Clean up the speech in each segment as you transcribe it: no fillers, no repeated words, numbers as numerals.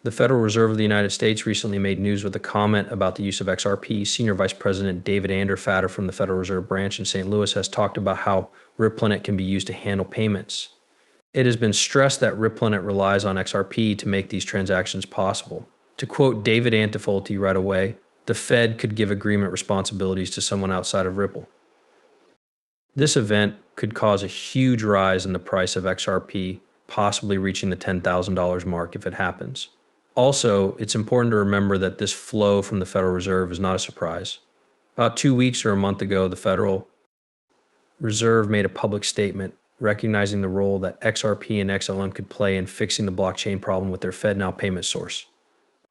The Federal Reserve of the United States recently made news with a comment about the use of XRP. Senior Vice President David Anderfatter from the Federal Reserve Branch in St. Louis has talked about how Riplanet can be used to handle payments. It has been stressed that Riplanet relies on XRP to make these transactions possible. To quote David Antifolti right away, the Fed could give agreement responsibilities to someone outside of Ripple. This event could cause a huge rise in the price of XRP, possibly reaching the $10,000 mark if it happens. Also, it's important to remember that this flow from the Federal Reserve is not a surprise. About 2 weeks or a month ago, the Federal Reserve made a public statement recognizing the role that XRP and XLM could play in fixing the blockchain problem with their FedNow payment source.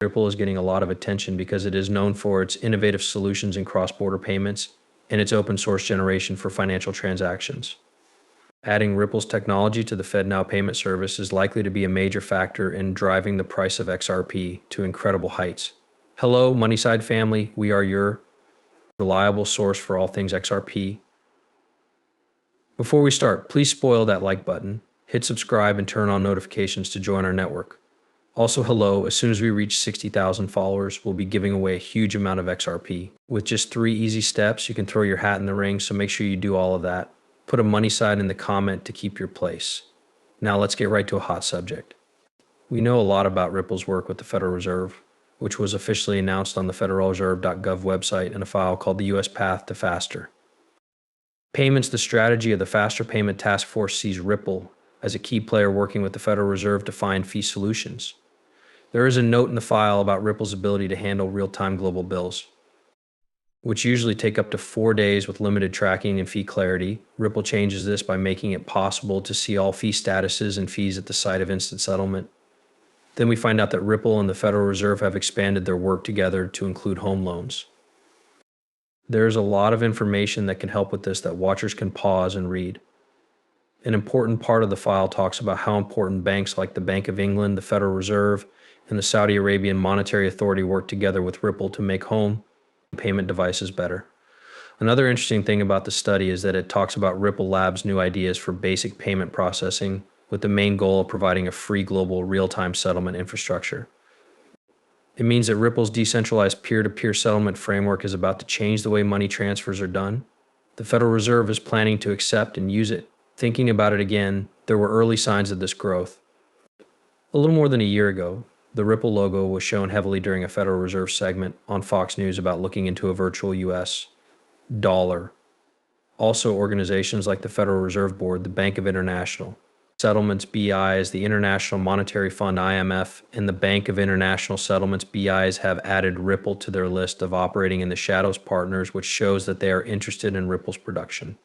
Ripple is getting a lot of attention because it is known for its innovative solutions in cross-border payments and its open source generation for financial transactions. Adding Ripple's technology to the FedNow payment service is likely to be a major factor in driving the price of XRP to incredible heights. Hello, Moneyside family. We are your reliable source for all things XRP. Before we start, please spoil that like button, hit subscribe, and turn on notifications to join our network. Also, hello, as soon as we reach 60,000 followers, we'll be giving away a huge amount of XRP. With just 3 easy steps, you can throw your hat in the ring, so make sure you do all of that. Put a money sign in the comment to keep your place. Now let's get right to a hot subject. We know a lot about Ripple's work with the Federal Reserve, which was officially announced on the federalreserve.gov website in a file called the U.S. Path to Faster. Payments, the strategy of the Faster Payment Task Force, sees Ripple as a key player working with the Federal Reserve to find fee solutions. There is a note in the file about Ripple's ability to handle real-time global bills, which usually take up to 4 days with limited tracking and fee clarity. Ripple changes this by making it possible to see all fee statuses and fees at the site of instant settlement. Then we find out that Ripple and the Federal Reserve have expanded their work together to include home loans. There's a lot of information that can help with this that watchers can pause and read. An important part of the file talks about how important banks like the Bank of England, the Federal Reserve, and the Saudi Arabian Monetary Authority work together with Ripple to make home payment devices better. Another interesting thing about the study is that it talks about Ripple Labs' new ideas for basic payment processing, with the main goal of providing a free global real-time settlement infrastructure. It means that Ripple's decentralized peer-to-peer settlement framework is about to change the way money transfers are done. The Federal Reserve is planning to accept and use it. Thinking about it again, there were early signs of this growth. A little more than a year ago, the Ripple logo was shown heavily during a Federal Reserve segment on Fox News about looking into a virtual U.S. dollar. Also, organizations like the Federal Reserve Board, the Bank of International Settlements BIs, the International Monetary Fund IMF, and the Bank of International Settlements BIs have added Ripple to their list of operating in the shadows partners, which shows that they are interested in Ripple's production.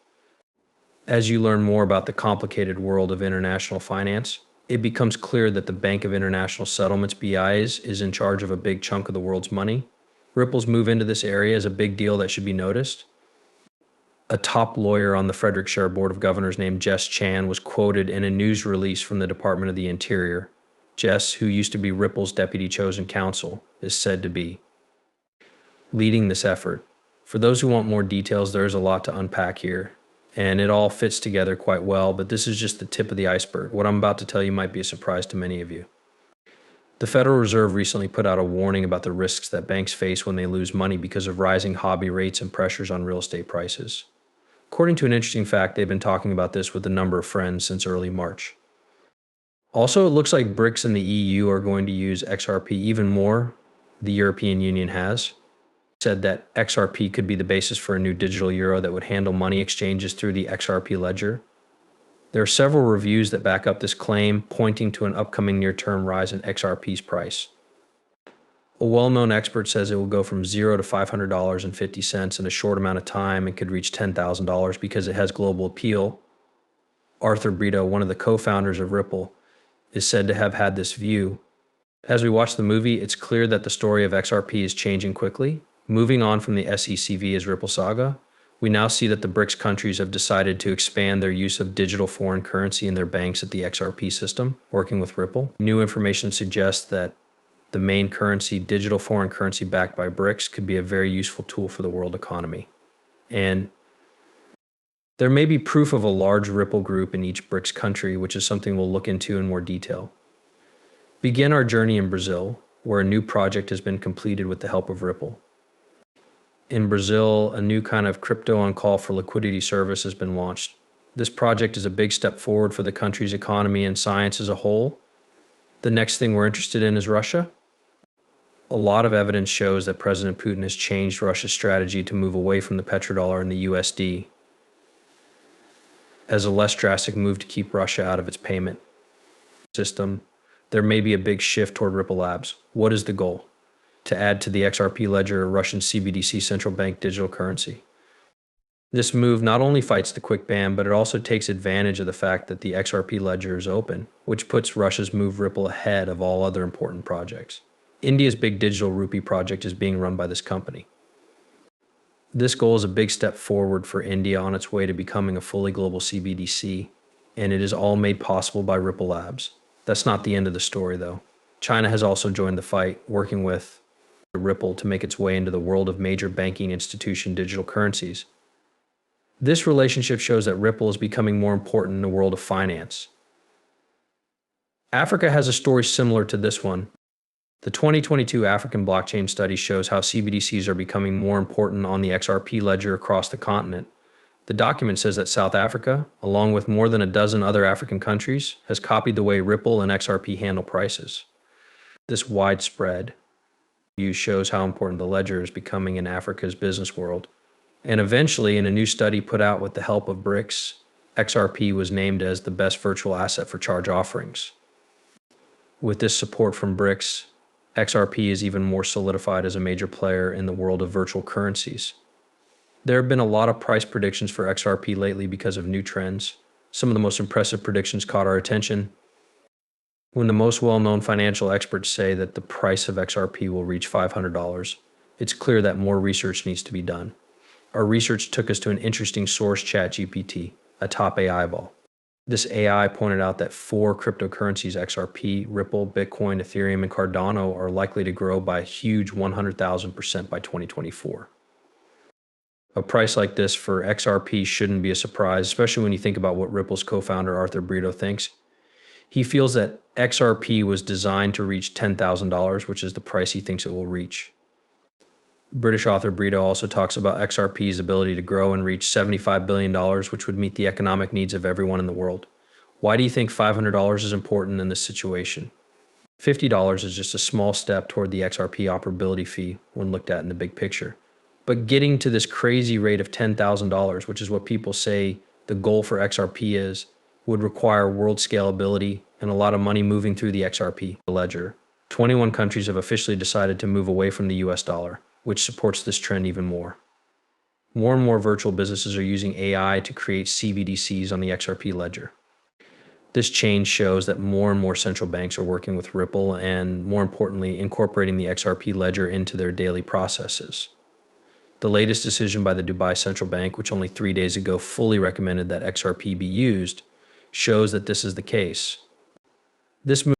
As you learn more about the complicated world of international finance, it becomes clear that the Bank of International Settlements BIs is in charge of a big chunk of the world's money. Ripple's move into this area is a big deal that should be noticed. A top lawyer on the Frederickshire Board of Governors named Jess Chan was quoted in a news release from the Department of the Interior. Jess, who used to be Ripple's deputy chosen counsel, is said to be leading this effort. For those who want more details, there is a lot to unpack here, and it all fits together quite well, but this is just the tip of the iceberg. What I'm about to tell you might be a surprise to many of you. The Federal Reserve recently put out a warning about the risks that banks face when they lose money because of rising hobby rates and pressures on real estate prices. According to an interesting fact, they've been talking about this with a number of friends since early March. Also, it looks like BRICS and the EU are going to use XRP even more. The European Union has said that XRP could be the basis for a new digital euro that would handle money exchanges through the XRP ledger. There are several reviews that back up this claim, pointing to an upcoming near-term rise in XRP's price. A well-known expert says it will go from $0 to $500.50 in a short amount of time and could reach $10,000 because it has global appeal. Arthur Brito, one of the co-founders of Ripple, is said to have had this view. As we watch the movie, it's clear that the story of XRP is changing quickly. Moving on from the SECV as Ripple saga, we now see that the BRICS countries have decided to expand their use of digital foreign currency in their banks at the XRP system, working with Ripple. New information suggests that the main currency, digital foreign currency backed by BRICS, could be a very useful tool for the world economy. And there may be proof of a large Ripple group in each BRICS country, which is something we'll look into in more detail. Begin our journey in Brazil, where a new project has been completed with the help of Ripple. In Brazil, a new kind of crypto on call for liquidity service has been launched. This project is a big step forward for the country's economy and science as a whole. The next thing we're interested in is Russia. A lot of evidence shows that President Putin has changed Russia's strategy to move away from the petrodollar and the USD as a less drastic move to keep Russia out of its payment system. There may be a big shift toward Ripple Labs. What is the goal? To add to the XRP ledger, Russian CBDC central bank digital currency. This move not only fights the quick ban, but it also takes advantage of the fact that the XRP ledger is open, which puts Russia's move Ripple ahead of all other important projects. India's big digital rupee project is being run by this company. This goal is a big step forward for India on its way to becoming a fully global CBDC, and it is all made possible by Ripple Labs. That's not the end of the story, though. China has also joined the fight, working with Ripple to make its way into the world of major banking institution digital currencies. This relationship shows that Ripple is becoming more important in the world of finance. Africa has a story similar to this one. The 2022 African blockchain study shows how CBDCs are becoming more important on the XRP ledger across the continent. The document says that South Africa, along with more than a dozen other African countries, has copied the way Ripple and XRP handle prices. This widespread use shows how important the ledger is becoming in Africa's business world. And eventually, in a new study put out with the help of BRICS, XRP was named as the best virtual asset for charge offerings. With this support from BRICS, XRP is even more solidified as a major player in the world of virtual currencies. There have been a lot of price predictions for XRP lately because of new trends. Some of the most impressive predictions caught our attention. When the most well-known financial experts say that the price of XRP will reach $500, it's clear that more research needs to be done. Our research took us to an interesting source, ChatGPT, a top AI ball. This AI pointed out that 4 cryptocurrencies, XRP, Ripple, Bitcoin, Ethereum, and Cardano, are likely to grow by a huge 100,000% by 2024. A price like this for XRP shouldn't be a surprise, especially when you think about what Ripple's co-founder Arthur Brito thinks. He feels that XRP was designed to reach $10,000, which is the price he thinks it will reach. British author Brito also talks about XRP's ability to grow and reach $75 billion, which would meet the economic needs of everyone in the world. Why do you think $500 is important in this situation? $50 is just a small step toward the XRP operability fee when looked at in the big picture. But getting to this crazy rate of $10,000, which is what people say the goal for XRP is, would require world scalability and a lot of money moving through the XRP ledger. 21 countries have officially decided to move away from the US dollar, which supports this trend even more. More and more virtual businesses are using AI to create CBDCs on the XRP ledger. This change shows that more and more central banks are working with Ripple and, more importantly, incorporating the XRP ledger into their daily processes. The latest decision by the Dubai Central Bank, which only 3 days ago fully recommended that XRP be used, shows that this is the case. This move